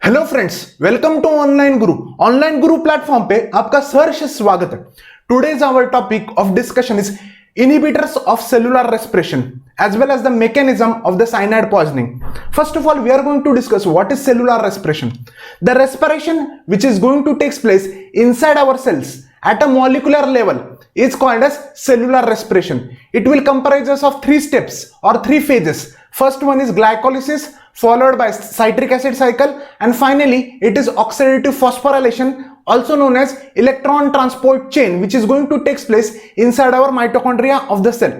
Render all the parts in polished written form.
Hello friends, welcome to online guru platform पे आपका सहर्ष स्वागत है। Today's our topic of discussion is inhibitors of cellular respiration as well as the mechanism of the cyanide poisoning. First of all, we are going to discuss what is cellular respiration. The respiration which is going to take place inside our cells at a molecular level is called as cellular respiration. It will comprise of three steps or three phases. First one is glycolysis, followed by citric acid cycle, and finally it is oxidative phosphorylation, also known as electron transport chain, which is going to take place inside our mitochondria of the cell.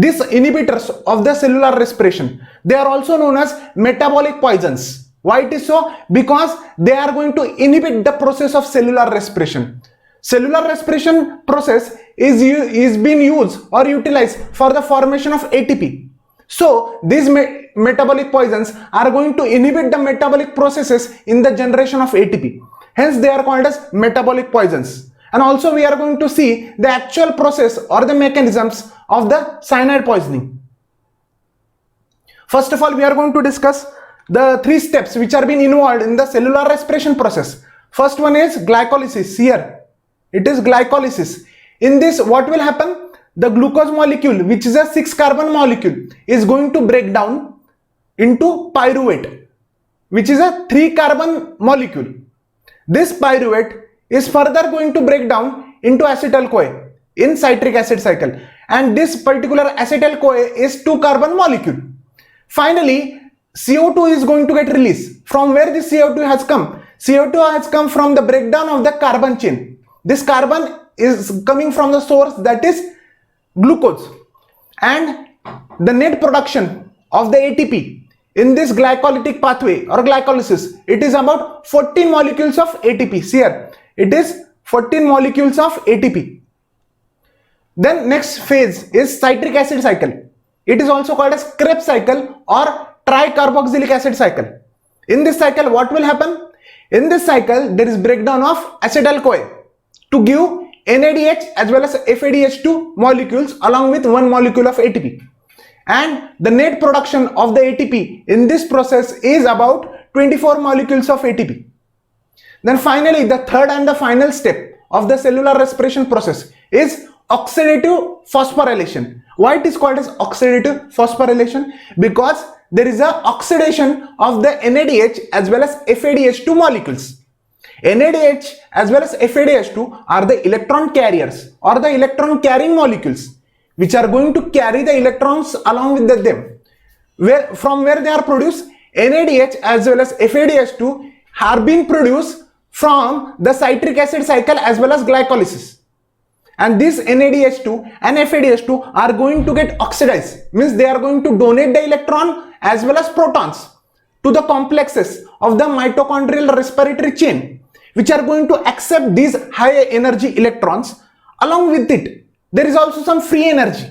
These inhibitors of the cellular respiration, they are also known as metabolic poisons. Why it is so? Because they are going to inhibit the process of cellular respiration. Cellular respiration process is being used or utilized for the formation of ATP. So these metabolic poisons are going to inhibit the metabolic processes in the generation of ATP. Hence they are called as metabolic poisons. And also we are going to see the actual process or the mechanisms of the cyanide poisoning. First of all, we are going to discuss the three steps which are being involved in the cellular respiration process. First one is glycolysis. Here it is glycolysis. In this, what will happen? The glucose molecule, which is a 6-carbon molecule, is going to break down into pyruvate, which is a 3-carbon molecule. This pyruvate is further going to break down into acetyl-CoA in citric acid cycle, and this particular acetyl-CoA is 2-carbon molecule. Finally, CO2 is going to get released. From where this CO2 has come? CO2 has come from the breakdown of the carbon chain. This carbon is coming from the source, that is glucose, and the net production of the ATP in this glycolytic pathway or glycolysis, it is about 14 molecules of ATP. Here it is 14 molecules of ATP. Then next phase is citric acid cycle. It is also called as Krebs cycle or tricarboxylic acid cycle. In this cycle, what will happen? In this cycle, there is breakdown of acetyl-CoA to give NADH as well as FADH2 molecules along with one molecule of ATP, and the net production of the ATP in this process is about 24 molecules of ATP. Then finally, the third and the final step of the cellular respiration process is oxidative phosphorylation. Why it is called as oxidative phosphorylation? Because there is a oxidation of the NADH as well as FADH2 molecules. NADH as well as FADH2 are the electron carriers or the electron carrying molecules which are going to carry the electrons along with them. From where they are produced? NADH as well as FADH2 are being produced from the citric acid cycle as well as glycolysis. And this NADH2 and FADH2 are going to get oxidized, means they are going to donate the electron as well as protons to the complexes of the mitochondrial respiratory chain, which are going to accept these high energy electrons. Along with it, there is also some free energy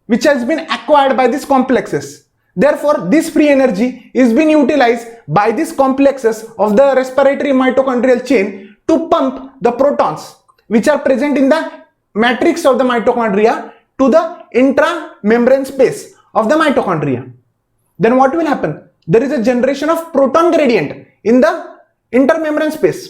which has been acquired by these complexes. Therefore, this free energy is being utilized by these complexes of the respiratory mitochondrial chain to pump the protons which are present in the matrix of the mitochondria to the intramembrane space of the mitochondria. Then what will happen? There is a generation of proton gradient in the intermembrane space.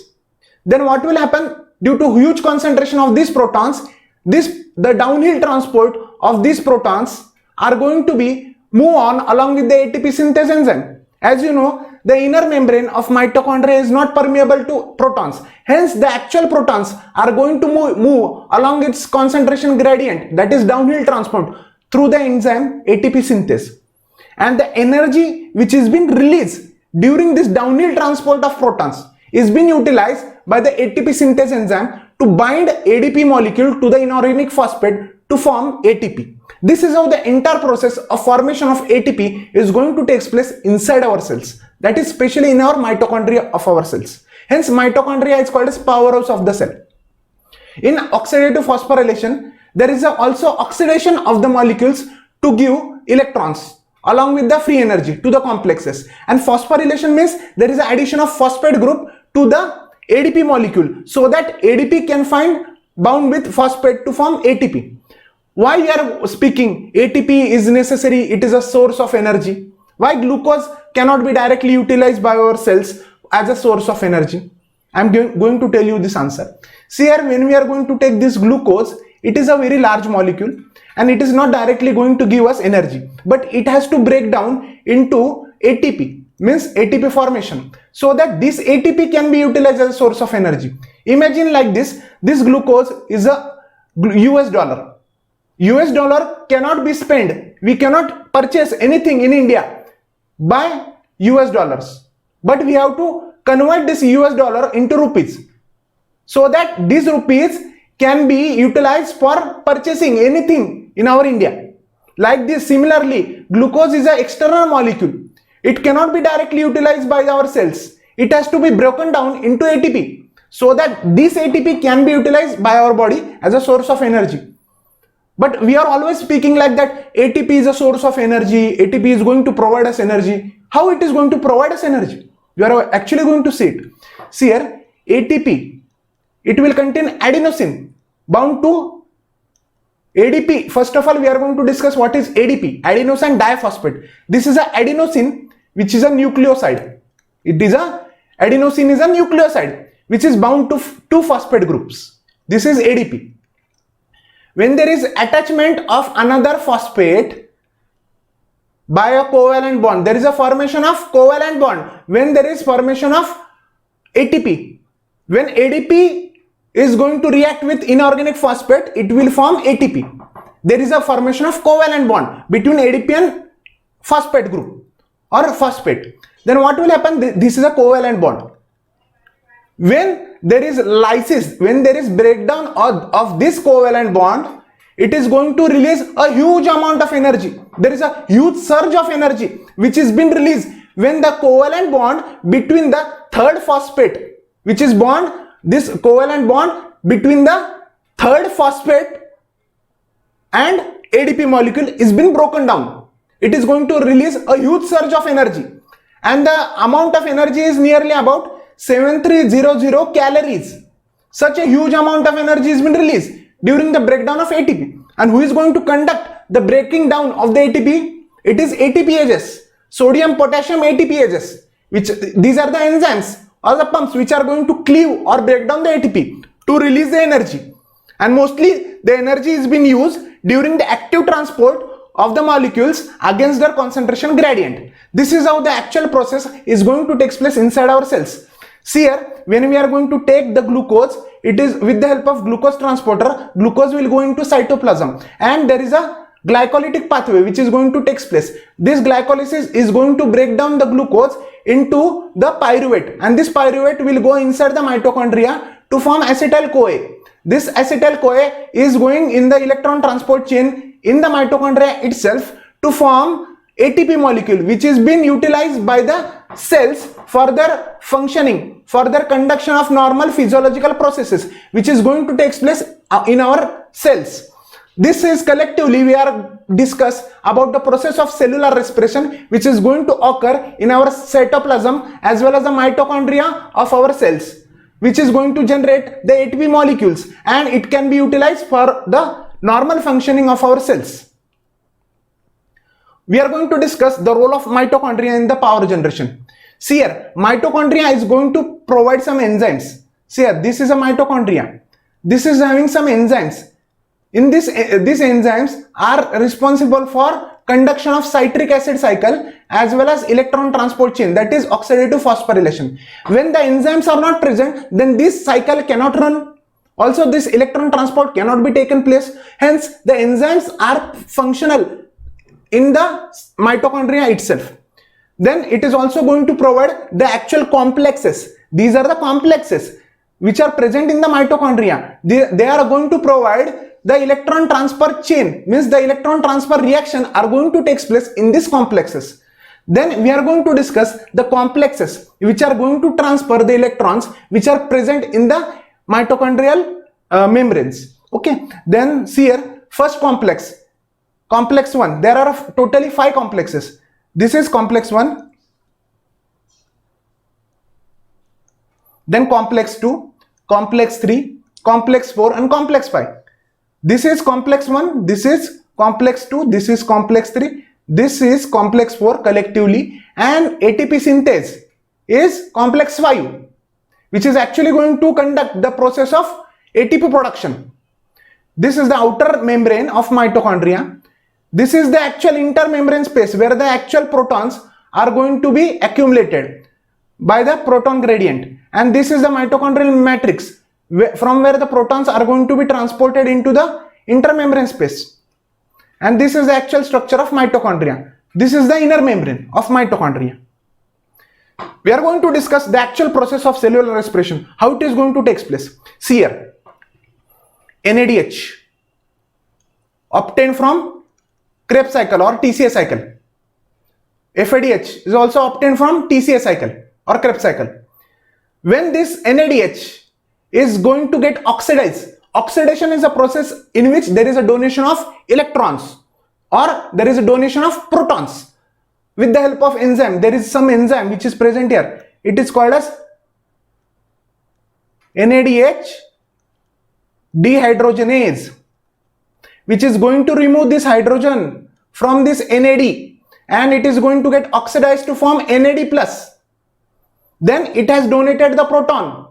Then what will happen? Due to huge concentration of these protons, the downhill transport of these protons are going to be move on along with the ATP synthesis enzyme. As you know, the inner membrane of mitochondria is not permeable to protons. Hence, the actual protons are going to move along its concentration gradient, that is downhill transport, through the enzyme ATP synthesis. And the energy which is being released during this downhill transport of protons is being utilized by the ATP synthesis enzyme to bind ADP molecule to the inorganic phosphate to form ATP. This is how the entire process of formation of ATP is going to take place inside our cells, that is especially in our mitochondria of our cells. Hence, mitochondria is called as powerhouse of the cell. In oxidative phosphorylation, there is also oxidation of the molecules to give electrons along with the free energy to the complexes, and phosphorylation means there is an addition of phosphate group to the ADP molecule so that ADP can find bound with phosphate to form ATP. Why we are speaking ATP is necessary? It is a source of energy. Why glucose cannot be directly utilized by our cells? as a source of energy? I'm going to tell you this answer. See here, when we are going to take this glucose, it is a very large molecule and it is not directly going to give us energy, but it has to break down into ATP, means ATP formation, so that this ATP can be utilized as a source of energy. Imagine like this glucose is a US dollar. US dollar cannot be spent. We cannot purchase anything in India by US dollars, but we have to convert this US dollar into rupees, so that these rupees can be utilized for purchasing anything in our India. Like this, similarly, glucose is an external molecule. It cannot be directly utilized by our cells. It has to be broken down into ATP, so that this ATP can be utilized by our body as a source of energy. But we are always speaking like that ATP is a source of energy, ATP is going to provide us energy. How it is going to provide us energy? We are actually going to see it. See here, ATP, it will contain adenosine bound to ADP. First of all, we are going to discuss what is ADP, adenosine diphosphate. This is a adenosine which is a nucleoside. Adenosine is a nucleoside which is bound to two phosphate groups. This is ADP. When there is attachment of another phosphate by a covalent bond, there is a formation of covalent bond. When there is formation of ATP, when ADP is going to react with inorganic phosphate, it will form ATP. There is a formation of covalent bond between ADP and phosphate group or phosphate. Then what will happen? This is a covalent bond. When there is lysis, when there is breakdown of this covalent bond, it is going to release a huge amount of energy. There is a huge surge of energy which is being released when the covalent bond between the third phosphate, which is this covalent bond between the third phosphate and ADP molecule is being broken down. It is going to release a huge surge of energy, and the amount of energy is nearly about 7300 calories. Such a huge amount of energy has been released during the breakdown of ATP. And who is going to conduct the breaking down of the ATP? It is ATPases, sodium potassium ATPases, which these are the enzymes or the pumps which are going to cleave or break down the ATP to release the energy. And mostly the energy is being used during the active transport of the molecules against their concentration gradient. This is how the actual process is going to take place inside our cells. See here, when we are going to take the glucose, it is with the help of glucose transporter, glucose will go into cytoplasm, and there is a glycolytic pathway which is going to take place. This glycolysis is going to break down the glucose into the pyruvate, and this pyruvate will go inside the mitochondria to form acetyl-CoA. This acetyl-CoA is going in the electron transport chain in the mitochondria itself to form ATP molecule, which is being utilized by the cells for their functioning, for their conduction of normal physiological processes, which is going to take place in our cells. This is collectively we are discuss about the process of cellular respiration, which is going to occur in our cytoplasm as well as the mitochondria of our cells, which is going to generate the ATP molecules, and it can be utilized for the normal functioning of our cells. We are going to discuss the role of mitochondria in the power generation. See here, mitochondria is going to provide some enzymes. See here, this is a mitochondria. This is having some enzymes. In this, these enzymes are responsible for conduction of citric acid cycle as well as electron transport chain, that is oxidative phosphorylation. When the enzymes are not present, then this cycle cannot run. Also, this electron transport cannot be taken place. Hence, the enzymes are functional in the mitochondria itself. Then it is also going to provide the actual complexes. These are the complexes which are present in the mitochondria. They are going to provide the electron transfer chain, means the electron transfer reaction are going to take place in these complexes. Then we are going to discuss the complexes which are going to transfer the electrons which are present in the mitochondrial membranes. Okay, then see here, first complex, complex 1. There are totally 5 complexes. This is complex 1, then complex 2, complex 3, complex 4 and complex 5. This is complex 1, this is complex 2, this is complex 3, this is complex 4 collectively, and ATP synthase is complex 5, which is actually going to conduct the process of ATP production. This is the outer membrane of mitochondria. This is the actual intermembrane space where the actual protons are going to be accumulated by the proton gradient, and this is the mitochondrial matrix from where the protons are going to be transported into the intermembrane space. And this is the actual structure of mitochondria. This is the inner membrane of mitochondria. We are going to discuss the actual process of cellular respiration, how it is going to take place. See here, NADH obtained from Krebs cycle or TCA cycle. FADH is also obtained from TCA cycle or Krebs cycle. When this NADH is going to get oxidized, oxidation is a process in which there is a donation of electrons or there is a donation of protons with the help of enzyme. There is some enzyme which is present here. It is called as NADH dehydrogenase, which is going to remove this hydrogen from this NAD, and it is going to get oxidized to form NAD plus. Then it has donated the proton.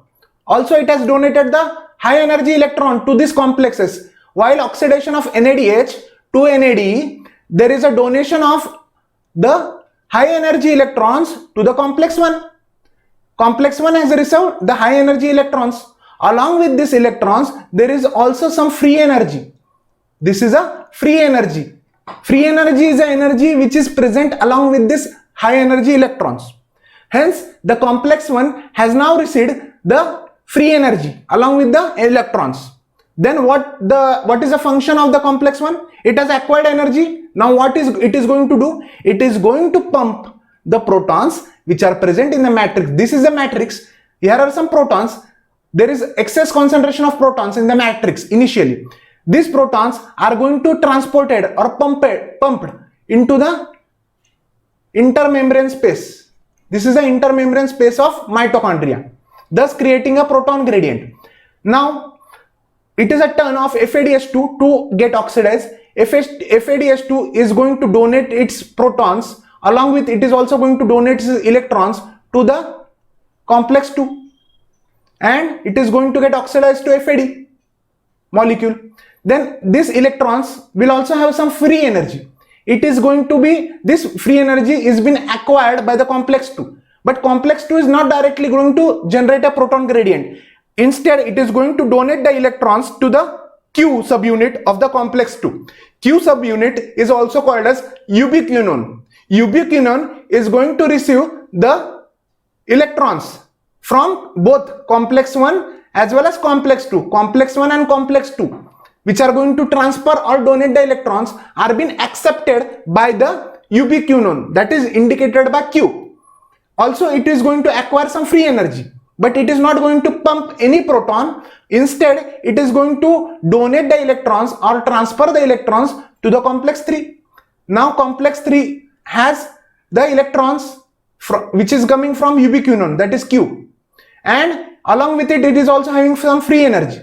Also it has donated the high energy electron to these complexes. While oxidation of NADH to NAD, there is a donation of the high energy electrons to the complex 1. Complex 1 has received the high energy electrons. Along with these electrons, there is also some free energy. This is a free energy. Free energy is an energy which is present along with this high energy electrons. Hence, the complex 1 has now received the free energy along with the electrons. Then what is the function of the complex 1? It has acquired energy. Now what is it is going to do? It is going to pump the protons which are present in the matrix. This is the matrix. Here are some protons. There is excess concentration of protons in the matrix initially. These protons are going to transported or pumped into the intermembrane space. This is the intermembrane space of mitochondria, thus creating a proton gradient. Now it is a turn of FADH2 to get oxidized. FADH2 is going to donate its protons, along with it is also going to donate its electrons to the complex 2, and it is going to get oxidized to FAD molecule. Then these electrons will also have some free energy. It is going to be, this free energy is been acquired by the complex 2, but complex 2 is not directly going to generate a proton gradient. Instead, it is going to donate the electrons to the Q subunit of the complex 2. Q subunit is also called as ubiquinone. Ubiquinone is going to receive the electrons from both complex 1 as well as complex 2. Complex 1 and complex 2, which are going to transfer or donate the electrons, are being accepted by the ubiquinone, that is indicated by Q. Also, it is going to acquire some free energy, but it is not going to pump any proton. Instead, it is going to donate the electrons or transfer the electrons to the complex 3. Now complex 3 has the electrons which is coming from ubiquinone, that is Q, and along with it, it is also having some free energy.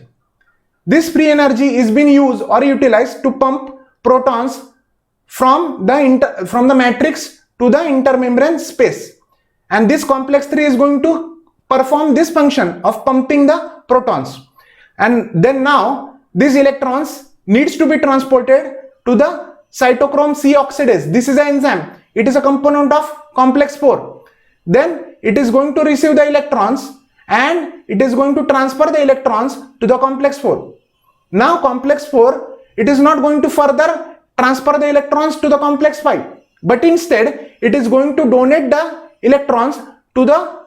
This free energy is being used or utilized to pump protons from the matrix to the intermembrane space, and this complex 3 is going to perform this function of pumping the protons. And then now these electrons needs to be transported to the cytochrome C oxidase. This is an enzyme. It is a component of complex 4. Then it is going to receive the electrons and it is going to transfer the electrons to the complex 4. Now complex 4, it is not going to further transfer the electrons to the complex 5, but instead it is going to donate the electrons to the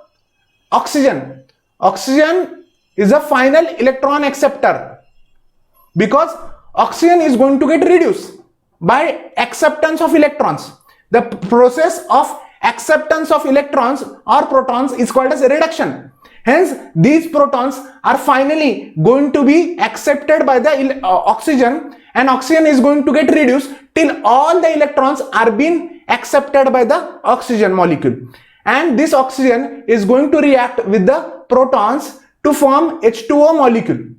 oxygen. Oxygen is a final electron acceptor, because oxygen is going to get reduced by acceptance of electrons. The process of acceptance of electrons or protons is called as reduction. Hence, these protons are finally going to be accepted by the oxygen, and oxygen is going to get reduced till all the electrons are being accepted by the oxygen molecule. And this oxygen is going to react with the protons to form H2O molecule.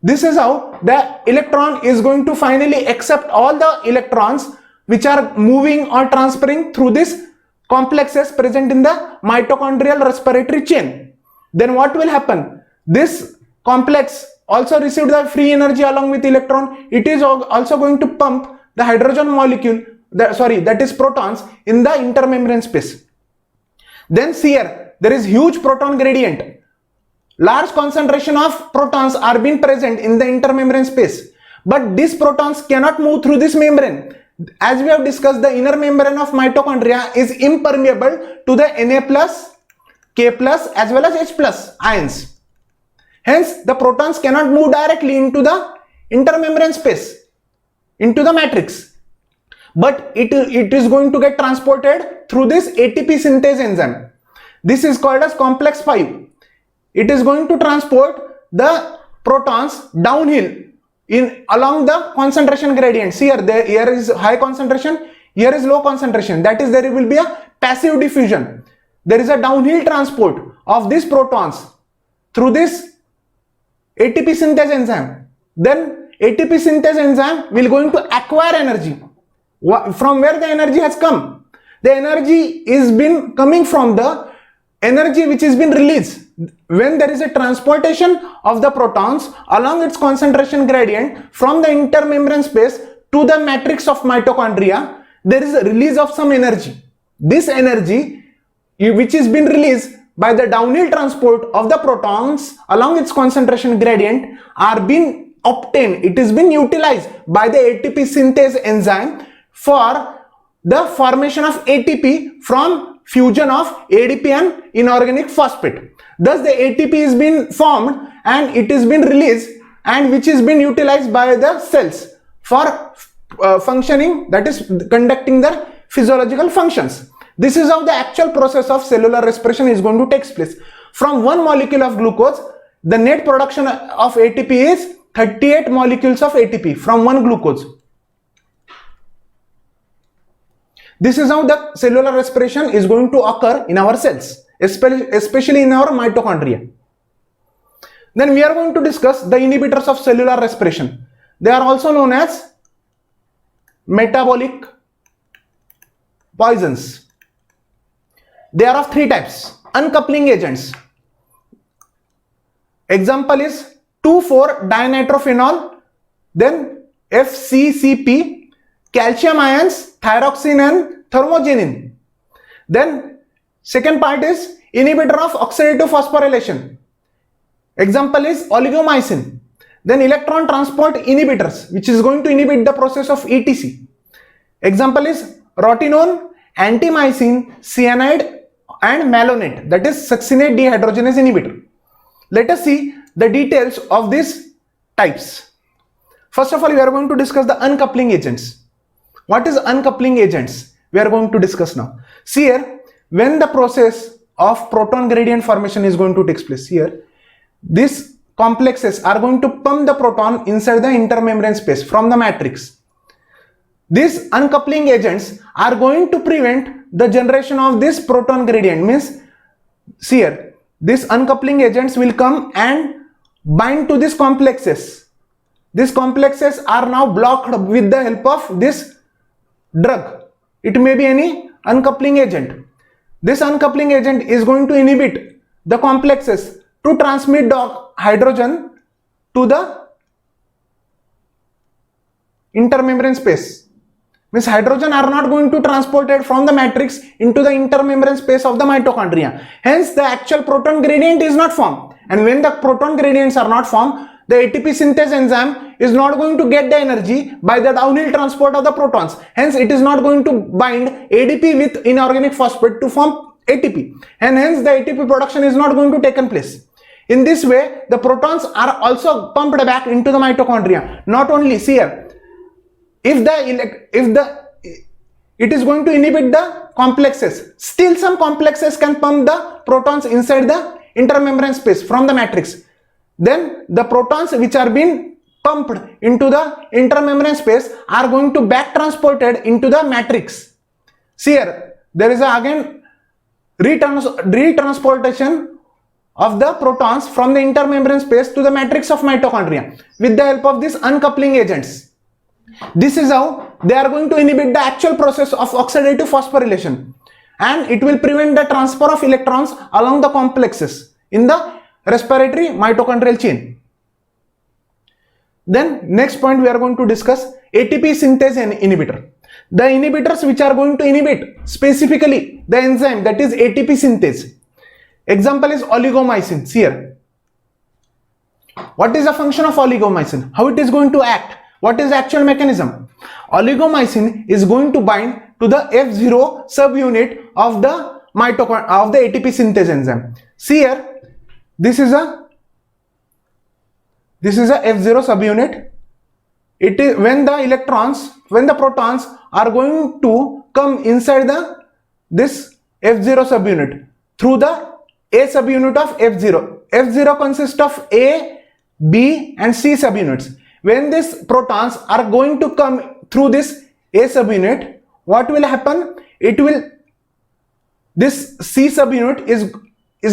This is how the electron is going to finally accept all the electrons which are moving or transferring through this complexes present in the mitochondrial respiratory chain. Then what will happen? This complex also received the free energy along with electron. It is also going to pump the hydrogen molecule, that is protons, in the intermembrane space. Then see here, there is huge proton gradient. Large concentration of protons are being present in the intermembrane space, but these protons cannot move through this membrane. As we have discussed, the inner membrane of mitochondria is impermeable to the Na+, K+, as well as H+ ions. Hence, the protons cannot move directly into the intermembrane space, into the matrix. But it is going to get transported through this ATP synthase enzyme. This is called as complex 5. It is going to transport the protons downhill along the concentration gradient. See here is high concentration, here is low concentration. That is, there will be a passive diffusion. There is a downhill transport of these protons through this ATP synthase enzyme. Then ATP synthase enzyme will going to acquire energy. From where the energy has come? The energy is been coming from the energy which has been released when there is a transportation of the protons along its concentration gradient from the intermembrane space to the matrix of mitochondria. There is a release of some energy. This energy, which is been released by the downhill transport of the protons along its concentration gradient, are being obtained. It is been utilized by the ATP synthase enzyme for the formation of ATP from fusion of ADP and inorganic phosphate. Thus the ATP is being formed and it is been released, and which is being utilized by the cells for functioning, that is conducting their physiological functions. This is how the actual process of cellular respiration is going to take place. From one molecule of glucose, the net production of ATP is 38 molecules of ATP from one glucose. This is how the cellular respiration is going to occur in our cells, especially in our mitochondria. Then we are going to discuss the inhibitors of cellular respiration. They are also known as metabolic poisons. They are of three types. Uncoupling agents. Example is 2,4-dinitrophenol, then FCCP, calcium ions, thyroxine and thermogenin. Then second part is inhibitor of oxidative phosphorylation. Example is oligomycin. Then electron transport inhibitors, which is going to inhibit the process of ETC. Example is rotenone, antimycin, cyanide and melonate, that is succinate dehydrogenase inhibitor. Let us see the details of these types. First of all, we are going to discuss the uncoupling agents. What is uncoupling agents? We are going to discuss now. See here, when the process of proton gradient formation is going to take place here, these complexes are going to pump the proton inside the intermembrane space from the matrix. These uncoupling agents are going to prevent the generation of this proton gradient. Means, see here, these uncoupling agents will come and bind to these complexes. These complexes are now blocked with the help of this drug. It may be any uncoupling agent. This uncoupling agent is going to inhibit the complexes to transmit the hydrogen to the intermembrane space. Means hydrogen are not going to transported from the matrix into the intermembrane space of the mitochondria. Hence the actual proton gradient is not formed. And when the proton gradients are not formed, the ATP synthase enzyme is not going to get the energy by the downhill transport of the protons. Hence it is not going to bind ADP with inorganic phosphate to form ATP. And hence the ATP production is not going to take place. In this way, the protons are also pumped back into the mitochondria. Not only, see here, it is going to inhibit the complexes, still some complexes can pump the protons inside the intermembrane space from the matrix. Then the protons which are being pumped into the intermembrane space are going to back transported into the matrix. See here, there is again retransportation of the protons from the intermembrane space to the matrix of mitochondria with the help of these uncoupling agents. This is how they are going to inhibit the actual process of oxidative phosphorylation. and it will prevent the transfer of electrons along the complexes in the respiratory mitochondrial chain. Then next point we are going to discuss ATP synthase inhibitor. The inhibitors which are going to inhibit specifically the enzyme, that is ATP synthase. Example is oligomycin. See here. What is the function of oligomycin? How it is going to act? What is the actual mechanism? Oligomycin is going to bind to the F0 subunit of the ATP synthase enzyme. See here, this is a F0 subunit. It is when the protons are going to come inside this F0 subunit through the A subunit of F0. F0 consists of A, B and C subunits. When these protons are going to come through this A subunit, what will happen? This C subunit is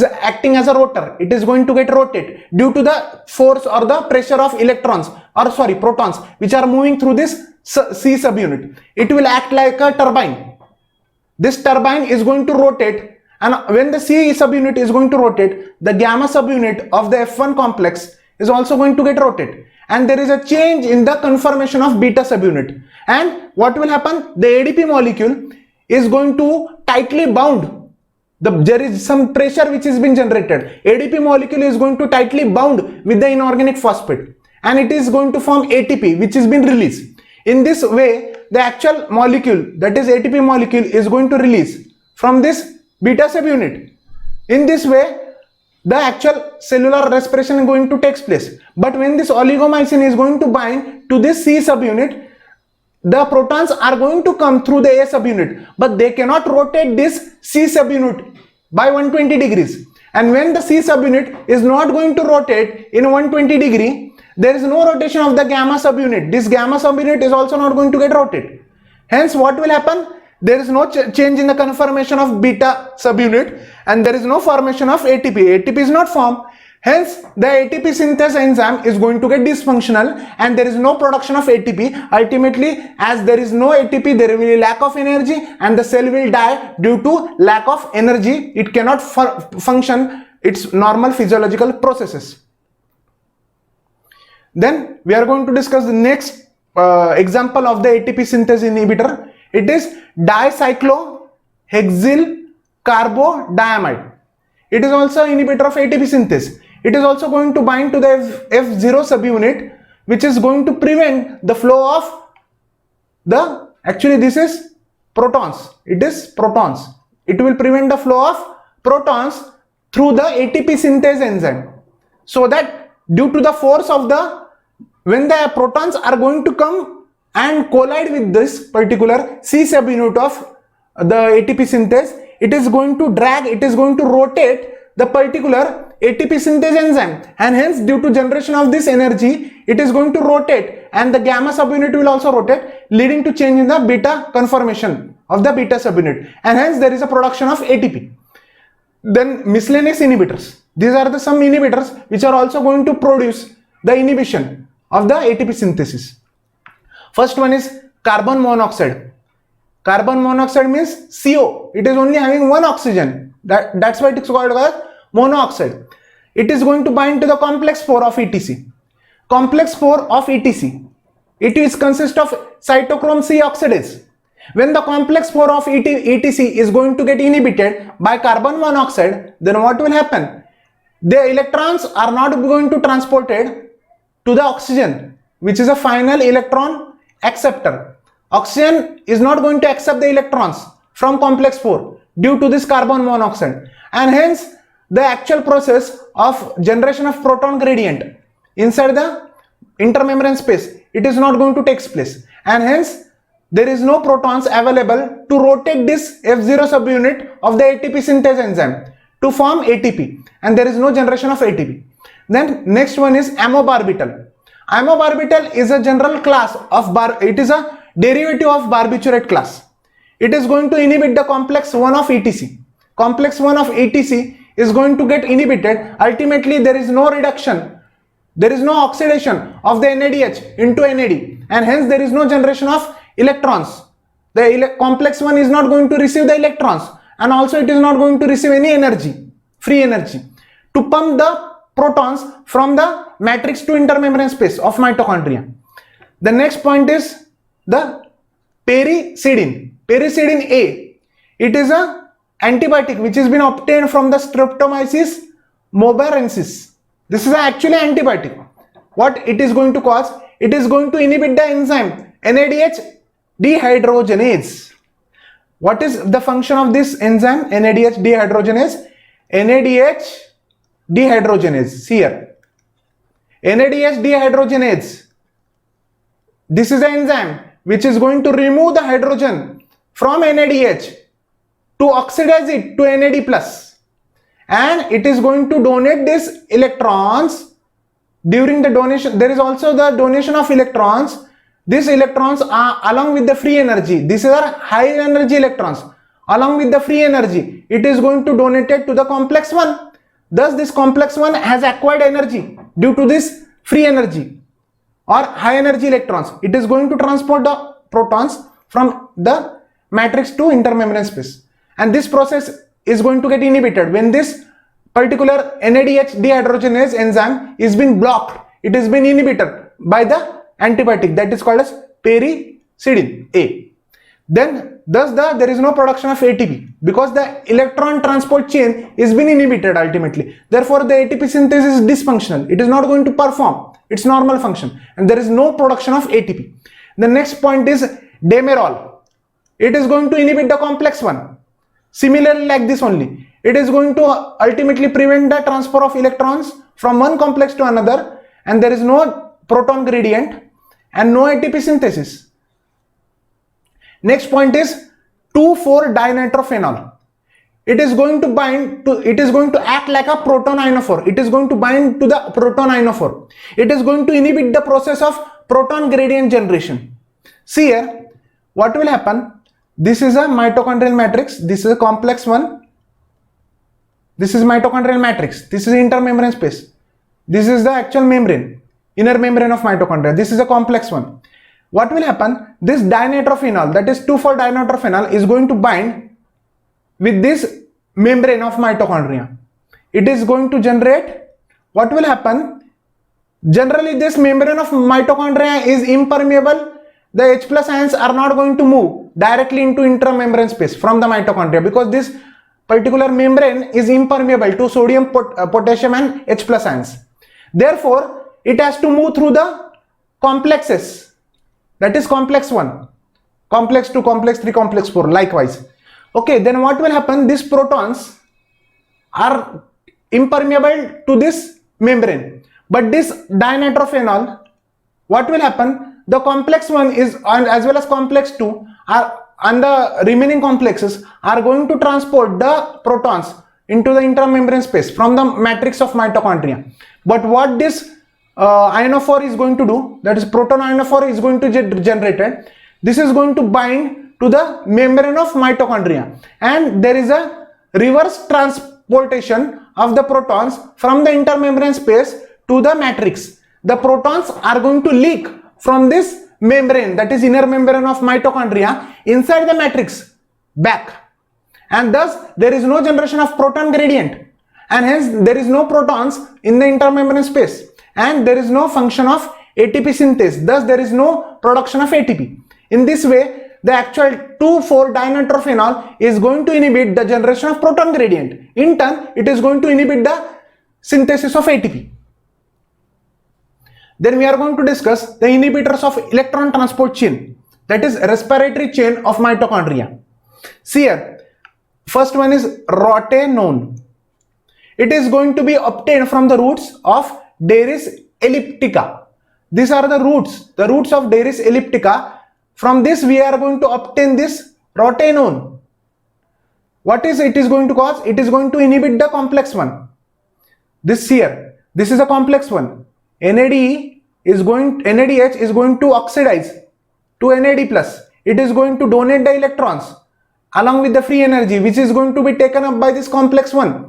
acting as a rotor. It is going to get rotated due to the force or the pressure of protons which are moving through this C subunit. It will act like a turbine. This turbine is going to rotate, and when the C subunit is going to rotate, the gamma subunit of the F1 complex is also going to get rotated, and there is a change in the conformation of beta subunit. And what will happen? The ADP molecule is going to tightly bound. There is some pressure which is being generated. ADP molecule is going to tightly bound with the inorganic phosphate, and it is going to form ATP, which is being released. In this way, the actual molecule, that is ATP molecule, is going to release from this beta subunit. In this way, the actual cellular respiration is going to take place. But when this oligomycin is going to bind to this C subunit, the protons are going to come through the A subunit, but they cannot rotate this C subunit by 120 degrees. And when the C subunit is not going to rotate in 120 degree, there is no rotation of the gamma subunit. This gamma subunit is also not going to get rotated. Hence, what will happen? There is no change in the conformation of beta subunit, and there is no formation of ATP. ATP is not formed. Hence, the ATP synthase enzyme is going to get dysfunctional, and there is no production of ATP. Ultimately, as there is no ATP, there will be lack of energy, and the cell will die due to lack of energy. It cannot function its normal physiological processes. Then we are going to discuss the next example of the ATP synthase inhibitor. It is dicyclohexyl carbodiamide. It is also an inhibitor of ATP synthase. It is also going to bind to the F0 subunit, which is going to prevent the flow of this is protons. It is protons. It will prevent the flow of protons through the ATP synthase enzyme. So that due to the force of when the protons are going to come and collide with this particular C subunit of the ATP synthase, it is going to drag, it is going to rotate the particular ATP synthase enzyme, and hence due to generation of this energy, it is going to rotate, and the gamma subunit will also rotate, leading to change in the beta conformation of the beta subunit, and hence there is a production of ATP. Then miscellaneous inhibitors. These are some inhibitors which are also going to produce the inhibition of the ATP synthesis. First one is carbon monoxide. Carbon monoxide means CO. It is only having one oxygen. That's why it is called as monoxide. It is going to bind to the complex 4 of ETC. Complex 4 of ETC. It is consist of cytochrome C oxidase. When the complex 4 of ETC is going to get inhibited by carbon monoxide, then what will happen? The electrons are not going to transported to the oxygen, which is a final electron acceptor. Oxygen is not going to accept the electrons from complex 4 due to this carbon monoxide, and hence the actual process of generation of proton gradient inside the intermembrane space, it is not going to take place, and hence there is no protons available to rotate this F0 subunit of the ATP synthase enzyme to form ATP, and there is no generation of ATP. Then next one is amobarbital. Amobarbital is a general class of it is a derivative of barbiturate class. It is going to inhibit the complex 1 of ETC. Complex 1 of ETC is going to get inhibited. Ultimately, there is no reduction, there is no oxidation of the NADH into NAD, and hence there is no generation of electrons. The complex 1 is not going to receive the electrons, and also it is not going to receive any energy, free energy, to pump the protons from the matrix to intermembrane space of mitochondria. The next point is the pericidin. Pericidin A. It is a antibiotic which has been obtained from the Streptomyces movarensis. This is actually antibiotic. What it is going to cause? It is going to inhibit the enzyme NADH dehydrogenase. What is the function of this enzyme NADH dehydrogenase? NADH dehydrogenase. See here. NADH dehydrogenase. This is an enzyme which is going to remove the hydrogen from NADH to oxidize it to NAD plus, and it is going to donate these electrons. During the donation, there is also the donation of electrons. These electrons are along with the free energy. These are high energy electrons. Along with the free energy, it is going to donate it to the complex 1. Thus, this complex 1 has acquired energy due to this free energy or high energy electrons. It is going to transport the protons from the matrix to intermembrane space, and this process is going to get inhibited when this particular NADH dehydrogenase enzyme is being blocked. It is being inhibited by the antibiotic that is called as pericidin A. Then thus there is no production of ATP because the electron transport chain is being inhibited ultimately. Therefore the ATP synthesis is dysfunctional. It is not going to perform its normal function, and there is no production of ATP. The next point is demerol. It is going to inhibit the complex 1. Similarly, like this only, it is going to ultimately prevent the transfer of electrons from one complex to another, and there is no proton gradient and no ATP synthesis. Next point is 2,4-dinitrophenol. It is going to bind to, it is going to act like a proton ionophore. It is going to bind to the proton ionophore. It is going to inhibit the process of proton gradient generation. See here, what will happen? This is a mitochondrial matrix. This is a complex 1. This is mitochondrial matrix. This is intermembrane space. This is the actual membrane, inner membrane of mitochondria. This is a complex 1. What will happen? This dinitrophenol, that is 2,4-dinitrophenol, is going to bind with this membrane of mitochondria. It is going to generate, what will happen? Generally this membrane of mitochondria is impermeable. The H plus ions are not going to move directly into intramembrane space from the mitochondria because this particular membrane is impermeable to sodium, potassium and H plus ions. Therefore it has to move through the complexes, that is complex 1, complex 2, complex 3, complex 4 likewise. Okay, then what will happen? These protons are impermeable to this membrane, but this dinitrophenol, what will happen? The complex 1 is, and as well as complex 2 are, and the remaining complexes are going to transport the protons into the intramembrane space from the matrix of mitochondria. But what this ionophore is going to do, that is proton ionophore is going to get generated. This is going to bind to the membrane of mitochondria, and there is a reverse transportation of the protons from the intermembrane space to the matrix. The protons are going to leak from this membrane, that is inner membrane of mitochondria, inside the matrix back, and thus there is no generation of proton gradient, and hence there is no protons in the intermembrane space, and there is no function of ATP synthesis. Thus there is no production of ATP. In this way, the actual 2,4-dinitrophenol is going to inhibit the generation of proton gradient. In turn, it is going to inhibit the synthesis of ATP. Then we are going to discuss the inhibitors of electron transport chain, that is respiratory chain of mitochondria. See here, first one is rotenone. It is going to be obtained from the roots of Deris elliptica. These are the roots of Deris elliptica. From this we are going to obtain this rotenone. What is it is going to cause? It is going to inhibit the complex 1. This here, this is a complex 1. NADH is going to oxidize to NAD plus. It is going to donate the electrons along with the free energy, which is going to be taken up by this complex 1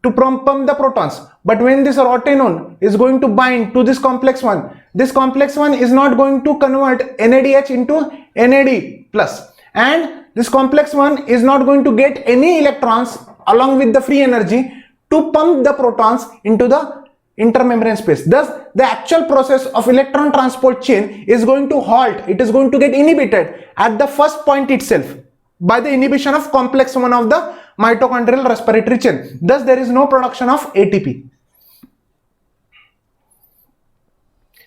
to pump the protons. But when this rotenone is going to bind to this complex 1, this complex 1 is not going to convert NADH into NAD plus, and this complex 1 is not going to get any electrons along with the free energy to pump the protons into the intermembrane space. Thus, the actual process of electron transport chain is going to halt. It is going to get inhibited at the first point itself by the inhibition of complex 1 of the mitochondrial respiratory chain. Thus, there is no production of ATP.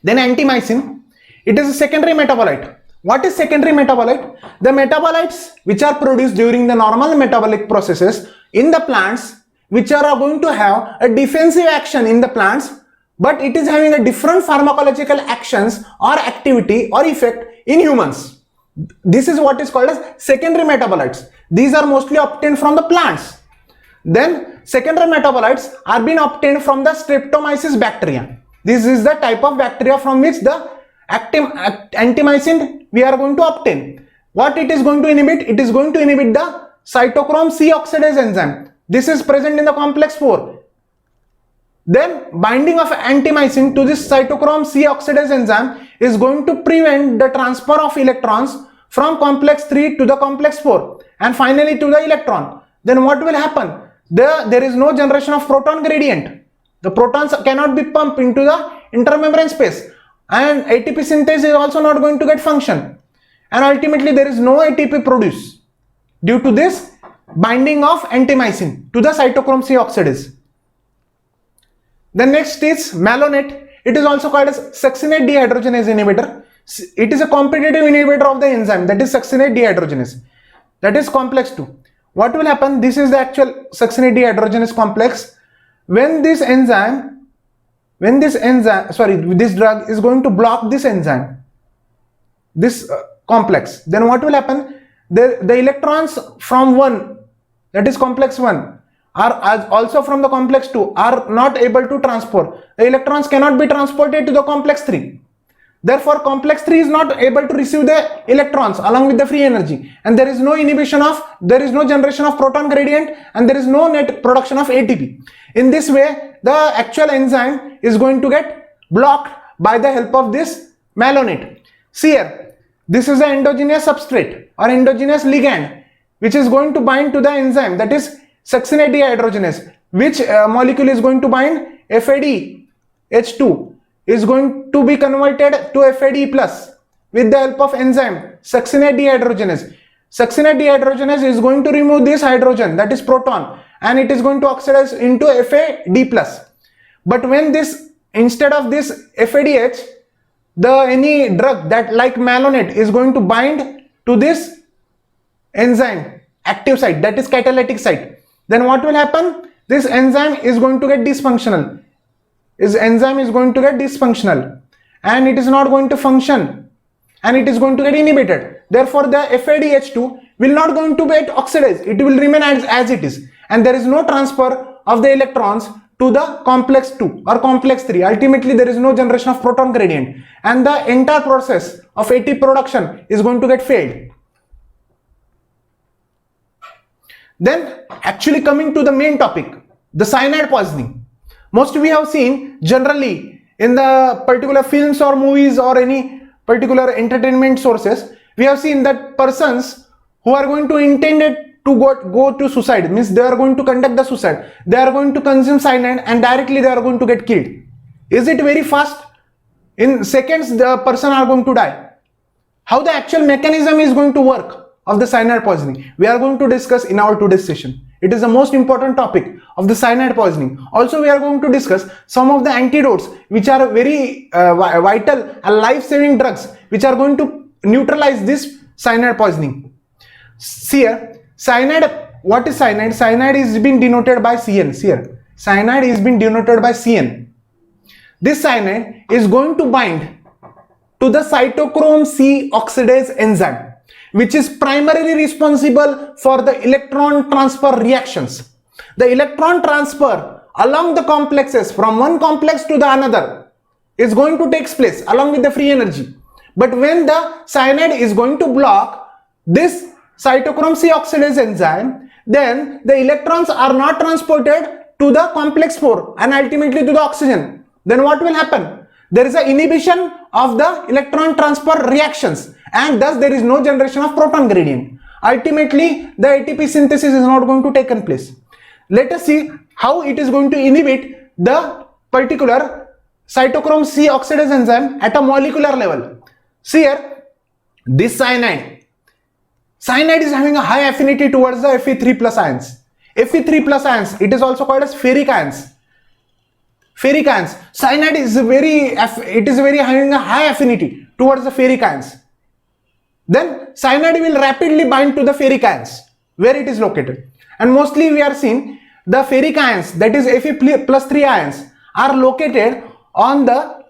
Then antimycin, it is a secondary metabolite. What is secondary metabolite? The metabolites which are produced during the normal metabolic processes in the plants, which are going to have a defensive action in the plants, but it is having a different pharmacological actions or activity or effect in humans. This is what is called as secondary metabolites. These are mostly obtained from the plants. Then secondary metabolites are being obtained from the Streptomyces bacteria. This is the type of bacteria from which the antimycin we are going to obtain. What it is going to inhibit? It is going to inhibit the cytochrome C oxidase enzyme. This is present in the complex 4. Then binding of antimycin to this cytochrome C oxidase enzyme is going to prevent the transfer of electrons from complex 3 to the complex 4 and finally to the electron. Then what will happen? There is no generation of proton gradient. The protons cannot be pumped into the intermembrane space, and ATP synthase is also not going to get function, and ultimately there is no ATP produced due to this binding of antimycin to the cytochrome C oxidase. The next is Melonate. It is also called as succinate dehydrogenase inhibitor. It is a competitive inhibitor of the enzyme, that is succinate dehydrogenase, that is complex 2. What will happen? This is the actual succinate dehydrogenase complex. When this drug is going to block this enzyme, this complex, then what will happen? The electrons from 1, that is complex 1, are also from the complex 2 are not able to transport. The electrons cannot be transported to the complex 3. Therefore, complex 3 is not able to receive the electrons along with the free energy, and there is no generation of proton gradient, and there is no net production of ATP. In this way, the actual enzyme is going to get blocked by the help of this Melonate. See here, this is the endogenous substrate or endogenous ligand which is going to bind to the enzyme, that is succinate dehydrogenase. Which molecule is going to bind? FADH2 is going to be converted to FAD plus with the help of enzyme succinate dehydrogenase. Succinate dehydrogenase is going to remove this hydrogen, that is proton, and it is going to oxidize into FAD plus. But when this, instead of this FADH, any drug that like Melonate is going to bind to this enzyme active site, that is catalytic site, then what will happen? This enzyme is going to get dysfunctional. This enzyme is going to get dysfunctional and it is not going to function, and it is going to get inhibited. Therefore, the FADH2 will not going to get oxidized. It will remain as it is, and there is no transfer of the electrons to the complex 2 or complex 3. Ultimately, there is no generation of proton gradient, and the entire process of ATP production is going to get failed. Then, actually coming to the main topic, the cyanide poisoning. Most we have seen generally in the particular films or movies or any particular entertainment sources, we have seen that persons who are going to intend to go to suicide, means they are going to conduct the suicide, they are going to consume cyanide and directly they are going to get killed. Is it very fast? In seconds the person are going to die. How the actual mechanism is going to work of the cyanide poisoning, we are going to discuss in our today's session. It is the most important topic of the cyanide poisoning. Also, we are going to discuss some of the antidotes which are very vital and life-saving drugs which are going to neutralize this cyanide poisoning. See here, cyanide, what is cyanide? Cyanide is being denoted by CN. See here, cyanide is being denoted by CN. This cyanide is going to bind to the cytochrome C oxidase enzyme, which is primarily responsible for the electron transfer reactions. The electron transfer along the complexes from one complex to the another is going to take place along with the free energy. But when the cyanide is going to block this cytochrome C oxidase enzyme, then the electrons are not transported to the complex 4 and ultimately to the oxygen. Then what will happen? there is an inhibition of the electron transfer reactions, and thus there is no generation of proton gradient. Ultimately, the ATP synthesis is not going to take place. Let us see how it is going to inhibit the particular cytochrome C oxidase enzyme at a molecular level. See here, this cyanide is having a high affinity towards the Fe3 plus ions. Fe3 plus ions, it is also called as ferric ions. Ferric ions. Cyanide is having a high affinity towards the ferric ions. Then cyanide will rapidly bind to the ferric ions where it is located. And mostly we are seeing the ferric ions, that is Fe plus 3 ions, are located on the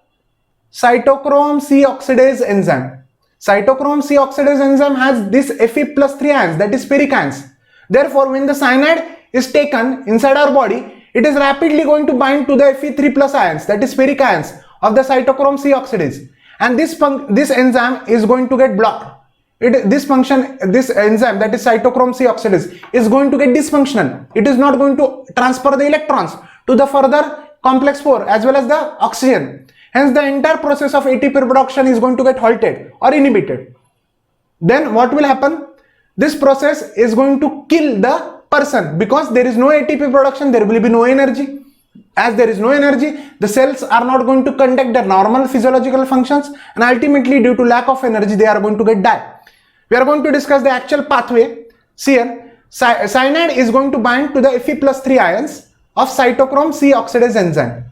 cytochrome C oxidase enzyme. Cytochrome C oxidase enzyme has this Fe plus 3 ions, that is ferric ions. Therefore, when the cyanide is taken inside our body, it is rapidly going to bind to the Fe3 plus ions, that is ferric ions of the cytochrome C oxidase, and this enzyme is going to get blocked. This enzyme, that is cytochrome C oxidase, is going to get dysfunctional. It is not going to transfer the electrons to the further complex 4 as well as the oxygen. Hence, the entire process of ATP production is going to get halted or inhibited. Then what will happen? This process is going to kill the person, because there is no ATP production, there will be no energy. As there is no energy, the cells are not going to conduct their normal physiological functions, and ultimately due to lack of energy they are going to get die. We are going to discuss the actual pathway. See here, cyanide is going to bind to the Fe plus 3 ions of cytochrome C oxidase enzyme.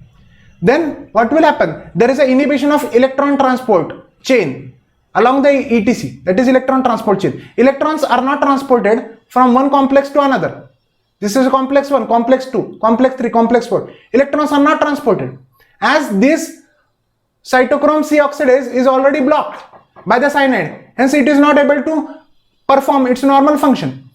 Then what will happen? There is an inhibition of electron transport chain along the ETC, that is electron transport chain. Electrons are not transported from one complex to another. This is complex 1, complex 2, complex 3, complex 4. Electrons are not transported, as this cytochrome C oxidase is already blocked by the cyanide. Hence it is not able to perform its normal function.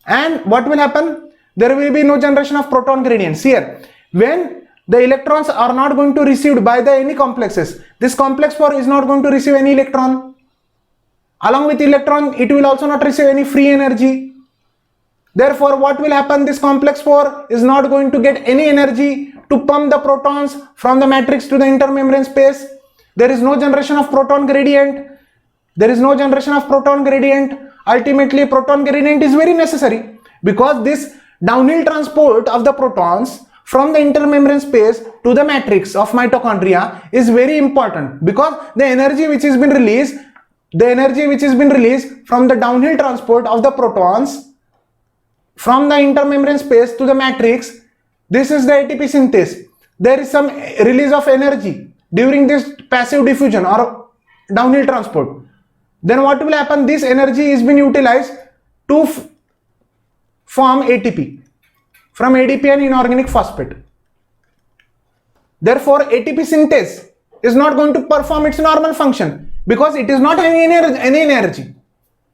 And what will happen? There will be no generation of proton gradients. Here, when the electrons are not going to received by the any complexes, this complex 4 is not going to receive any electron. Along with electron, it will also not receive any free energy. Therefore, what will happen? This complex 4 is not going to get any energy to pump the protons from the matrix to the intermembrane space. There is no generation of proton gradient. Ultimately, proton gradient is very necessary, because this downhill transport of the protons from the intermembrane space to the matrix of mitochondria is very important, because the energy which has been released from the downhill transport of the protons from the intermembrane space to the matrix, this is the ATP synthesis. There is some release of energy during this passive diffusion or downhill transport. Then what will happen? This energy is being utilized to form ATP from ADP and inorganic phosphate. Therefore, ATP synthase is not going to perform its normal function, because it is not having any energy.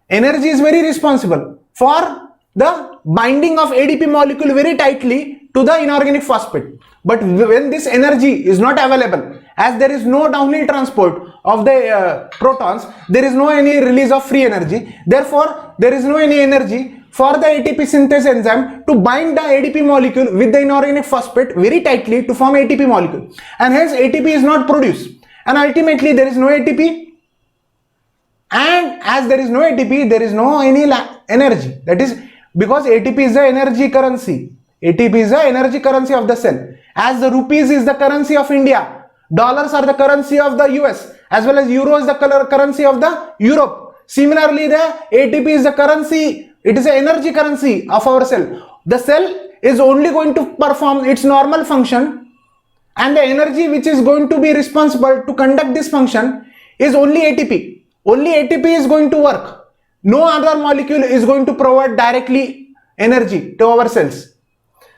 Energy is very responsible for the binding of ADP molecule very tightly to the inorganic phosphate. But when this energy is not available, as there is no downhill transport of the protons, there is no any release of free energy. Therefore, there is no any energy for the ATP synthase enzyme to bind the ADP molecule with the inorganic phosphate very tightly to form ATP molecule, and hence ATP is not produced, and ultimately there is no ATP. And as there is no ATP, there is no any energy. That is because ATP is the energy currency. ATP is the energy currency of the cell. As the rupees is the currency of India, dollars are the currency of the US, as well as euro is the currency of the Europe. Similarly, the ATP is the currency, it is the energy currency of our cell. The cell is only going to perform its normal function, and the energy which is going to be responsible to conduct this function is only ATP. Only ATP is going to work. No other molecule is going to provide directly energy to our cells.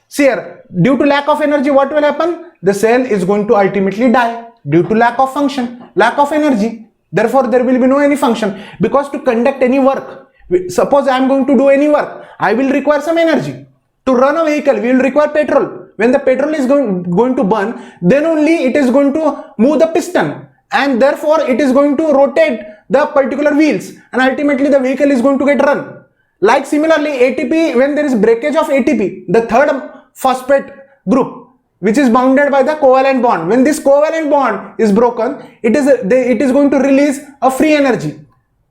See here, due to lack of energy, what will happen? The cell is going to ultimately die due to lack of function, lack of energy. Therefore, there will be no any function, because to conduct any work, suppose I am going to do any work, I will require some energy. To run a vehicle, we will require petrol. When the petrol is going to burn, then only it is going to move the piston, and therefore it is going to rotate the particular wheels, and ultimately the vehicle is going to get run. Like similarly, ATP, when there is breakage of ATP, the third phosphate group, which is bounded by the covalent bond. When this covalent bond is broken, it is going to release a free energy.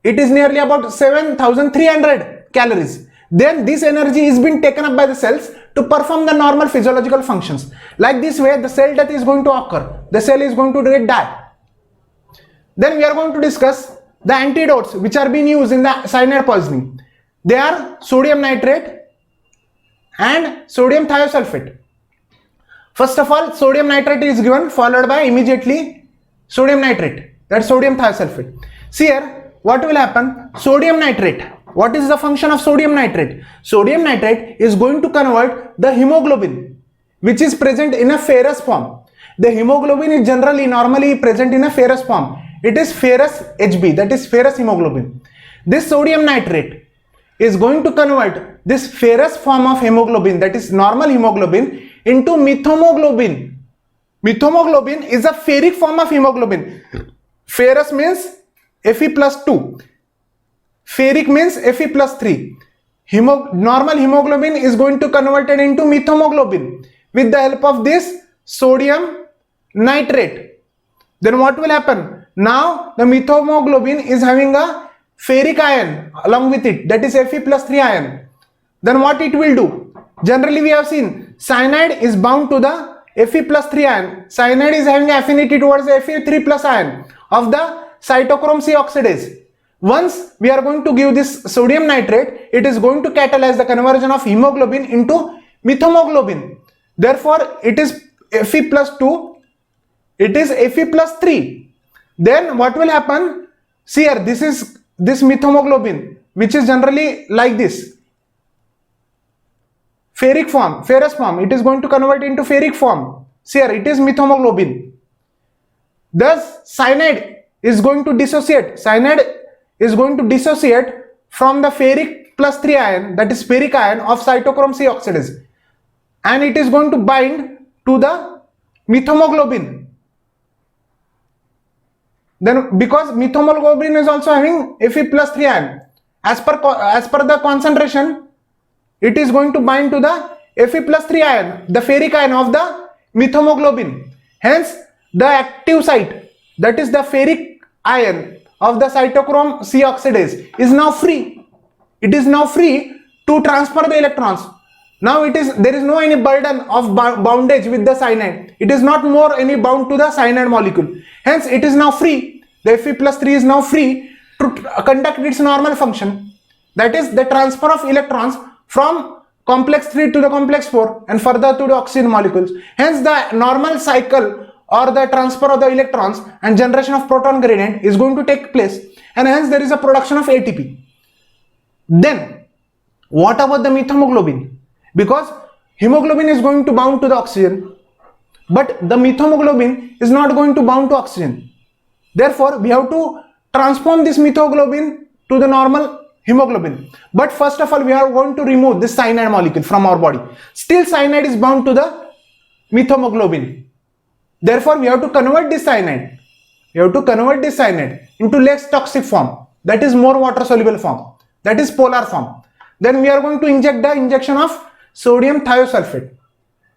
It is nearly about 7,300 calories. Then this energy is being taken up by the cells to perform the normal physiological functions. Like this way, the cell death is going to occur. The cell is going to die. Then we are going to discuss the antidotes which are being used in the cyanide poisoning. They are sodium nitrate and sodium thiosulfate. First of all, sodium nitrate is given, followed by immediately sodium nitrate, that's sodium thiosulfate. See here, what will happen? Sodium nitrate. What is the function of sodium nitrate? Sodium nitrate is going to convert the hemoglobin, which is present in a ferrous form. The hemoglobin is normally present in a ferrous form. It is ferrous Hb, that is ferrous hemoglobin. This sodium nitrate is going to convert this ferrous form of hemoglobin, that is normal hemoglobin, into methemoglobin. Methemoglobin is a ferric form of hemoglobin. Ferrous means Fe+2. Ferric means Fe+3. Normal hemoglobin is going to convert it into methemoglobin with the help of this sodium nitrate. Then what will happen? Now the methemoglobin is having a ferric ion along with it, that is Fe+3 ion. Then what it will do? Generally we have seen cyanide is bound to the Fe+3 ion. Cyanide is having affinity towards the Fe3+ ion of the cytochrome C oxidase. Once we are going to give this sodium nitrate, it is going to catalyze the conversion of hemoglobin into methemoglobin. Therefore, it is Fe+2, it is Fe+3. Then what will happen? See here, this is this methemoglobin, which is generally like this. Ferric form, ferrous form, it is going to convert into ferric form. See here, it is methemoglobin. Thus, cyanide is going to dissociate. Cyanide is going to dissociate from the ferric+3 ion, that is ferric ion of cytochrome C oxidase, and it is going to bind to the methemoglobin. Then because methemoglobin is also having Fe+3 ion, as per the concentration, it is going to bind to the Fe+3 ion, the ferric ion of the methemoglobin. Hence, the active site, that is the ferric ion of the cytochrome C oxidase, is now free. It is now free to transfer the electrons. Now there is no any burden of bondage with the cyanide. It is not more any bound to the cyanide molecule. Hence, it is now free. The Fe+3 is now free to conduct its normal function. That is the transfer of electrons from complex 3 to the complex 4 and further to the oxygen molecules. Hence, the normal cycle or the transfer of the electrons and generation of proton gradient is going to take place, and hence there is a production of ATP. Then, what about the methemoglobin? Because hemoglobin is going to bound to the oxygen, but the methemoglobin is not going to bound to oxygen. Therefore, we have to transform this methemoglobin to the normal hemoglobin. But first of all, we are going to remove this cyanide molecule from our body. Still, cyanide is bound to the methemoglobin. Therefore, we have to convert this cyanide. We have to convert this cyanide into less toxic form, that is more water soluble form, that is polar form. Then we are going to inject the injection of sodium thiosulfate.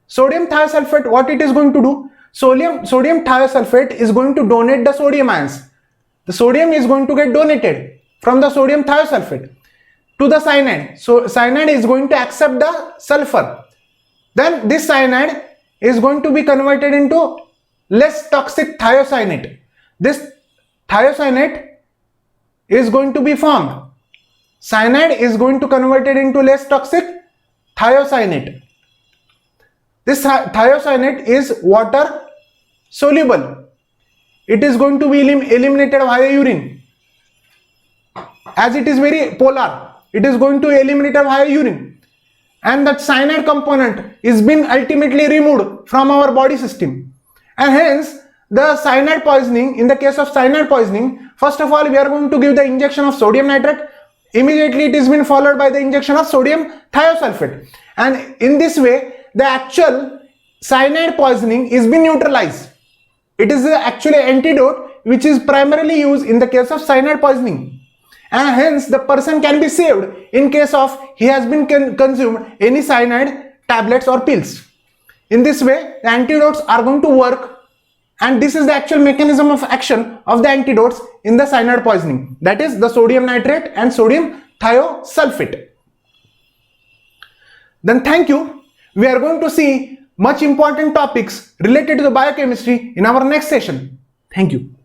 Sodium thiosulfate, what it is going to do? Sodium thiosulfate is going to donate the sodium ions. The sodium is going to get donated from the sodium thiosulfate to the cyanide. So cyanide is going to accept the sulfur. Then this cyanide is going to be converted into less toxic thiocyanate. This thiocyanate is going to be formed. Cyanide is going to convert it into less toxic thiocyanate. This thiocyanate is water soluble. It is going to be eliminated via urine. As it is very polar, it is going to eliminate via urine. And that cyanide component is being ultimately removed from our body system. And hence, the cyanide poisoning, in the case of cyanide poisoning, first of all, we are going to give the injection of sodium nitrate. Immediately, it is been followed by the injection of sodium thiosulfate. And in this way, the actual cyanide poisoning is being neutralized. It is the actual antidote which is primarily used in the case of cyanide poisoning. And hence, the person can be saved in case of he has been consumed any cyanide tablets or pills. In this way, the antidotes are going to work, and this is the actual mechanism of action of the antidotes in the cyanide poisoning, that is the sodium nitrate and sodium thiosulfate. Then thank you. We are going to see much important topics related to the biochemistry in our next session. Thank you.